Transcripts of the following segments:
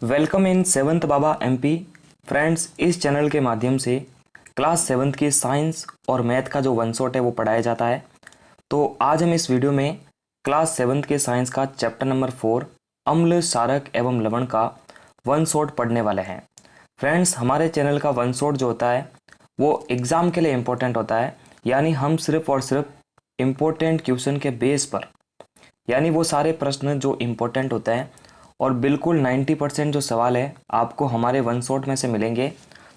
Welcome in seventh Baba MP. Friends, इस channel के माध्यम से क्लास सेवन्थ की साइंस और मैथ का जो वन शॉट है वो पढ़ाया जाता है। तो आज हम इस वीडियो में क्लास सेवन्थ के साइंस का चैप्टर नंबर 4 अम्ल क्षारक एवं लवण का वन शॉट पढ़ने वाले हैं। फ्रेंड्स, हमारे चैनल का वन शॉट जो होता है वो एग्ज़ाम के लिए इम्पोर्टेंट होता है, यानी हम सिर्फ और सिर्फ इम्पोर्टेंट क्वेश्चन के बेस पर, यानी वो सारे प्रश्न जो इम्पोर्टेंट होते हैं और बिल्कुल 90% जो सवाल है आपको हमारे वन शॉट में से मिलेंगे।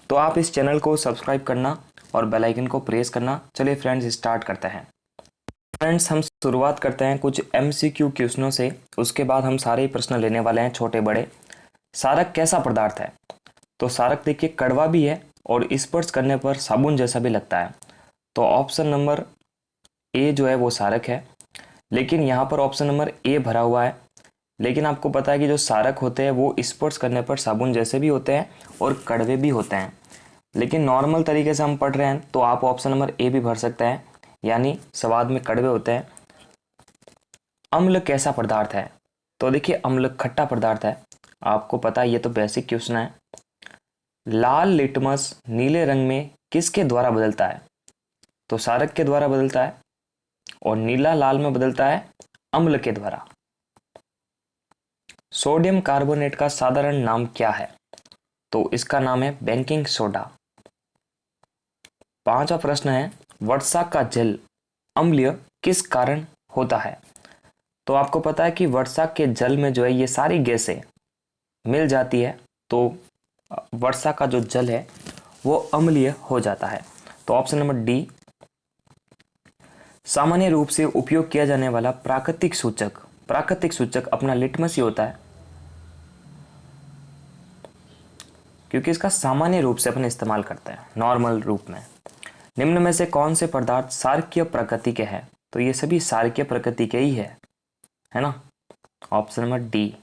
तो आप इस चैनल को सब्सक्राइब करना और बेल आइकन को प्रेस करना। चलिए फ्रेंड्स, स्टार्ट करते हैं। फ्रेंड्स, हम शुरुआत करते हैं कुछ एमसीक्यू क्वेश्चनों से, उसके बाद हम सारे ही प्रश्न लेने वाले हैं, छोटे बड़े। सारक कैसा पदार्थ है? तो सारक देखिए कड़वा भी है और स्पर्श करने पर साबुन जैसा भी लगता है। तो ऑप्शन नंबर ए जो है वो सारक है। लेकिन यहाँ पर ऑप्शन नंबर ए भरा हुआ है, लेकिन आपको पता है कि जो सारक होते हैं वो स्पर्श करने पर साबुन जैसे भी होते हैं और कड़वे भी होते हैं। लेकिन नॉर्मल तरीके से हम पढ़ रहे हैं तो आप ऑप्शन नंबर ए भी भर सकते हैं, यानी स्वाद में कड़वे होते हैं। अम्ल कैसा पदार्थ है? तो देखिए अम्ल खट्टा पदार्थ है, आपको पता है, ये तो बेसिक क्वेश्चन है। लाल लिटमस नीले रंग में किसके द्वारा बदलता है? तो सारक के द्वारा बदलता है, और नीला लाल में बदलता है अम्ल के द्वारा। सोडियम कार्बोनेट का साधारण नाम क्या है? तो इसका नाम है बेकिंग सोडा। पांचवा प्रश्न है, वर्षा का जल अम्लीय किस कारण होता है? तो आपको पता है कि वर्षा के जल में जो है ये सारी गैसें मिल जाती है, तो वर्षा का जो जल है वो अम्लीय हो जाता है। तो ऑप्शन नंबर डी। सामान्य रूप से उपयोग किया जाने वाला प्राकृतिक सूचक अपना लिटमस ही होता है, क्योंकि इसका सामान्य रूप से अपन इस्तेमाल करते हैं नॉर्मल रूप में। निम्न में से कौन से पदार्थ सारकीय प्रकृति के हैं? तो ये सभी सारकीय प्रकृति के ही है ना। Option number D.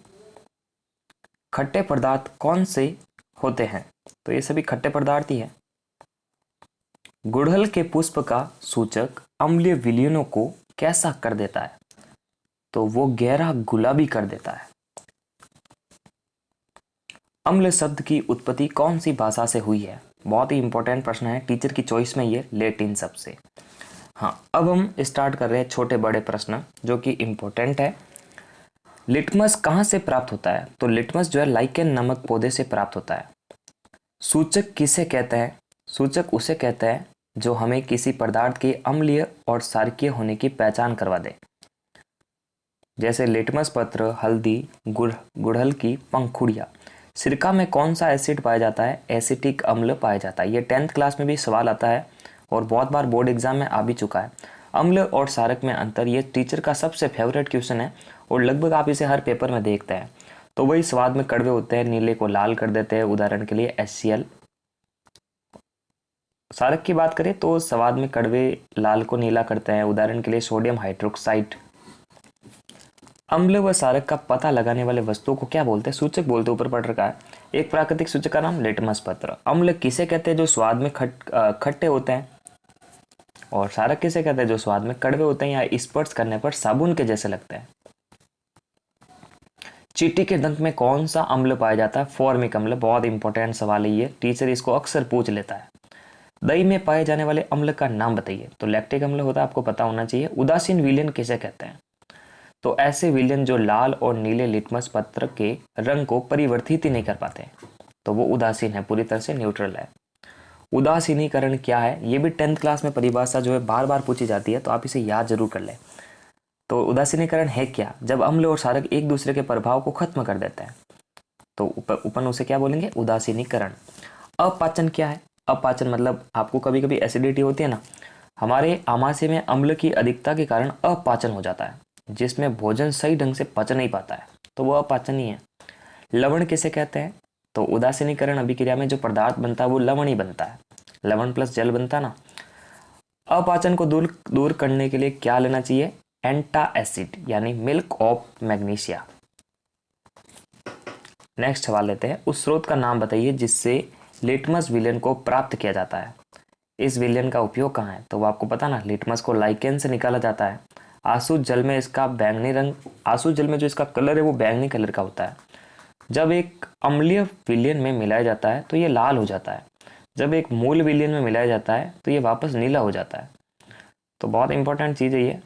खट्टे पदार्थ कौन से होते हैं? तो ये सभी खट्टे पदार्थ ही है। गुड़हल के पुष्प का सूचक अम्लीय विलयनों को कैसा कर देता है? तो वो गहरा गुलाबी कर देता है। अम्ल शब्द की उत्पत्ति कौन सी भाषा से हुई है? बहुत ही इंपॉर्टेंट प्रश्न है, टीचर की चॉइस में ये लैटिन शब्द से। हाँ, अब हम स्टार्ट कर रहे हैं छोटे बड़े प्रश्न जो कि इंपॉर्टेंट है। लिटमस कहाँ से प्राप्त होता है? तो लिटमस जो है लाइकेन नामक पौधे से प्राप्त होता है। सूचक किसे कहते हैं? सूचक उसे कहते हैं जो हमें किसी पदार्थ के अम्लीय और क्षारकीय होने की पहचान करवा दे, जैसे लिटमस पत्र, हल्दी, गुड़हल की पंखुड़ियाँ। सिरका में कौन सा एसिड पाया जाता है? एसिटिक अम्ल पाया जाता है। ये 10th क्लास में भी सवाल आता है और बहुत बार बोर्ड एग्जाम में आ भी चुका है। अम्ल और क्षारक में अंतर, ये टीचर का सबसे फेवरेट क्वेश्चन है और लगभग आप इसे हर पेपर में देखते हैं। तो वही स्वाद में कड़वे होते हैं, नीले को लाल कर देते हैं, उदाहरण के लिए HCl। क्षारक की बात करें तो स्वाद में कड़वे, लाल को नीला करते हैं, उदाहरण के लिए सोडियम हाइड्रोक्साइड। अम्ल व क्षारक का पता लगाने वाले वस्तुओं को क्या बोलते हैं? सूचक बोलते हैं, ऊपर पढ़ रखा है। एक प्राकृतिक सूचक का नाम लिटमस पत्र। अम्ल किसे कहते हैं? जो स्वाद में खट्टे होते हैं। और क्षारक किसे कहते हैं? जो स्वाद में कड़वे होते हैं या स्पर्श करने पर साबुन के जैसे लगते हैं। चींटी के दंत में कौन सा अम्ल पाया जाता है? फॉर्मिक अम्ल। बहुत इंपॉर्टेंट सवाल है ये, टीचर इसको अक्सर पूछ लेता है। दही में पाए जाने वाले अम्ल का नाम बताइए। तो लैक्टिक अम्ल होता है, आपको पता होना चाहिए। उदासीन विलयन किसे कहते हैं? तो ऐसे विलयन जो लाल और नीले लिटमस पत्र के रंग को परिवर्तित ही नहीं कर पाते, तो वो उदासीन है, पूरी तरह से न्यूट्रल है। उदासीनीकरण क्या है? ये भी 10th क्लास में परिभाषा जो है बार बार पूछी जाती है, तो आप इसे याद जरूर कर लें। तो उदासीनीकरण है क्या? जब अम्ल और क्षारक एक दूसरे के प्रभाव को खत्म कर देते हैं, तो अपन उसे क्या बोलेंगे? उदासीनीकरण। अपाचन क्या है? अपाचन मतलब आपको कभी कभी एसिडिटी होती है ना, हमारे आमाशय में अम्ल की अधिकता के कारण अपाचन हो जाता है, जिसमें भोजन सही ढंग से पच नहीं पाता है, तो वो अपाचन ही है। लवण किसे कहते हैं? तो उदासीनीकरण अभिक्रिया में जो पदार्थ बनता है वो लवण ही बनता है, लवण प्लस जल बनता ना। अपाचन को दूर दूर करने के लिए क्या लेना चाहिए? एंटाएसिड, यानी मिल्क ऑफ मैग्नीशिया। नेक्स्ट सवाल लेते हैं, उस स्रोत का नाम बताइए जिससे लिटमस विलयन को प्राप्त किया जाता है। इस विलयन का उपयोग कहाँ है? तो वो आपको पता ना, लिटमस को लाइकेन से निकाला जाता है। आसू जल में इसका बैंगनी रंग, आसू जल में जो इसका कलर है वो बैंगनी कलर का होता है। जब एक अम्लीय विलयन में मिलाया जाता है तो ये लाल हो जाता है, जब एक मूल विलयन में मिलाया जाता है तो ये वापस नीला हो जाता है। तो बहुत इंपॉर्टेंट चीज़ है ये,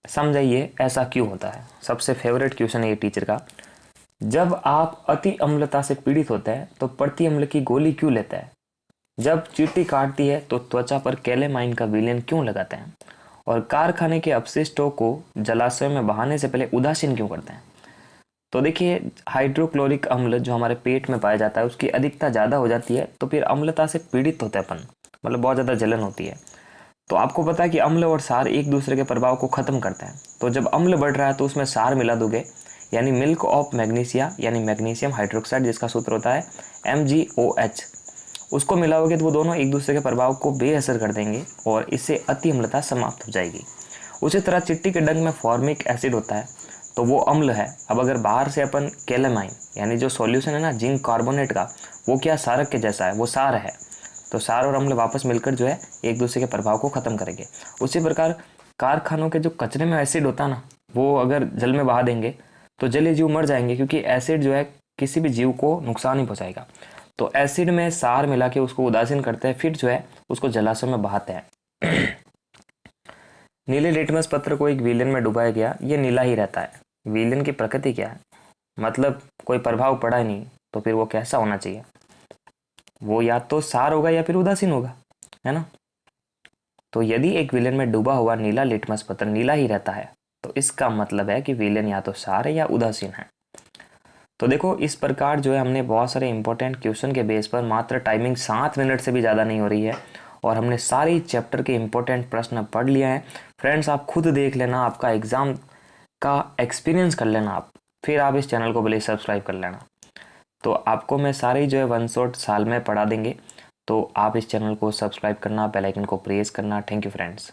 समझाइए ऐसा क्यों होता है। सबसे फेवरेट क्वेश्चन है ये टीचर का। जब आप अति अम्लता से पीड़ित होते हैं तो प्रति अम्ल की गोली क्यों लेते हैं? जब चींटी काटती है तो त्वचा पर कैलेमाइन का विलयन क्यों लगाते हैं? और कारखाने के अपशिष्टों को जलाशय में बहाने से पहले उदासीन क्यों करते हैं? तो देखिए, हाइड्रोक्लोरिक अम्ल जो हमारे पेट में पाया जाता है उसकी अधिकता ज़्यादा हो जाती है तो फिर अम्लता से पीड़ित होते हैं अपन, मतलब बहुत ज़्यादा जलन होती है। तो आपको पता है कि अम्ल और सार एक दूसरे के प्रभाव को खत्म करते हैं। तो जब अम्ल बढ़ रहा है तो उसमें सार मिला दोगे, यानी मिल्क ऑफ मैग्नीशिया यानी मैग्नीशियम हाइड्रोक्साइड, जिसका सूत्र होता है MgOH, उसको मिलाओगे तो वो दोनों एक दूसरे के प्रभाव को बेअसर कर देंगे और इससे अति अम्लता समाप्त हो जाएगी। उसी तरह चिट्टी के डंक में फॉर्मिक एसिड होता है तो वो अम्ल है। अब अगर बाहर से अपन कैलेमाइन यानी जो सॉल्यूशन है ना जिंक कार्बोनेट का, वो क्या सारक के जैसा है, वो सार है, तो सार और अम्ल वापस मिलकर जो है एक दूसरे के प्रभाव को खत्म करेंगे। उसी प्रकार कारखानों के जो कचरे में एसिड होता है ना, वो अगर जल में बहा देंगे तो जलीय जीव मर जाएंगे, क्योंकि एसिड जो है किसी भी जीव को नुकसान ही पहुंचाएगा। तो एसिड में सार मिला के उसको उदासीन करते हैं, फिर जो है उसको जलाशय में बहाते हैं। नीले लिटमस पत्र को एक विलेन में डुबाया गया, ये नीला ही रहता है। विलेन की प्रकृति क्या है? मतलब कोई प्रभाव पड़ा ही नहीं, तो फिर वो कैसा होना चाहिए? वो या तो सार होगा या फिर उदासीन होगा, है ना। तो यदि एक विलेन में डूबा हुआ नीला लिटमस पत्र नीला ही रहता है तो इसका मतलब है कि विलेन या तो सार है या उदासीन है। तो देखो, इस प्रकार जो है हमने बहुत सारे इंपॉर्टेंट क्वेश्चन के बेस पर, मात्र टाइमिंग 7 मिनट से भी ज़्यादा नहीं हो रही है, और हमने सारी चैप्टर के इंपॉर्टेंट प्रश्न पढ़ लिया है। फ्रेंड्स, आप खुद देख लेना, आपका एग्ज़ाम का एक्सपीरियंस कर लेना आप, फिर आप इस चैनल को भले सब्सक्राइब कर लेना। तो आपको मैं सारी जो है वन शॉट साल में पढ़ा देंगे, तो आप इस चैनल को सब्सक्राइब करना, बेल आइकन को प्रेस करना। Thank you friends.